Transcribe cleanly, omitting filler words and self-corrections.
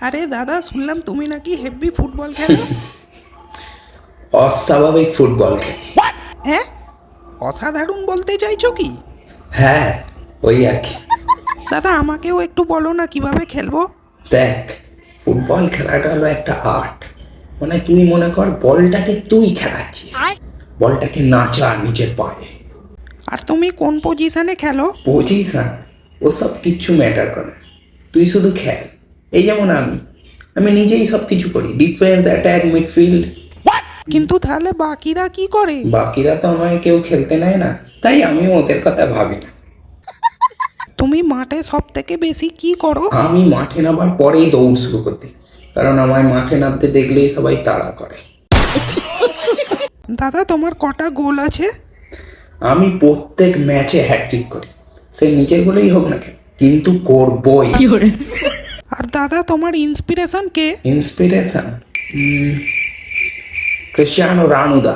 আরে দাদা, শুনলাম তুমি নাকি হেভি ফুটবল খেলো। অস্বাভাবিক ফুটবল খেলি। হ্যাঁ, অসাধারণ বলতে চাইছো কি? হ্যাঁ, ওই আর কি। দাদা, আমাকেও একটু বলো না কিভাবে খেলবো। দেখ, ফুটবল খেলাটা হলো একটা আর্ট। মানে তুই মনে কর বলটাকে তুই খেলাচ্ছিস, বলটাকে নাচা নিজের পায়ে। আর তুমি কোন পজিশনে খেলো? পজিশন ওসব কিচ্ছু ম্যাটার করে না। তুই শুধু খেল। এই যেমন আমি নিজেই সব কিছু করি, ডিফেন্স, অ্যাটাক, মিডফিল্ড। কিন্তু তাহলে বাকিরা কি করে? বাকিরা তো আমায় কেউ খেলতে নেয় না, তাই আমিও ওদের কথা ভাবি না। তুমি মাঠে সব থেকে বেশি কি করো? আমি মাঠে নামার পরেই দৌড় শুরু করতে, কারণ আমায় মাঠে নামতে দেখলেই সবাই তাড়া করে। দাদা, তোমার কটা গোল আছে? আমি প্রত্যেক ম্যাচে হ্যাটট্রিক করি, সে নিজের বলেই হোক না কেন, কিন্তু করবই। আর দাদা, তোমার ইন্সপিরেশন কে? Inspiration Cristiano Ronaldo.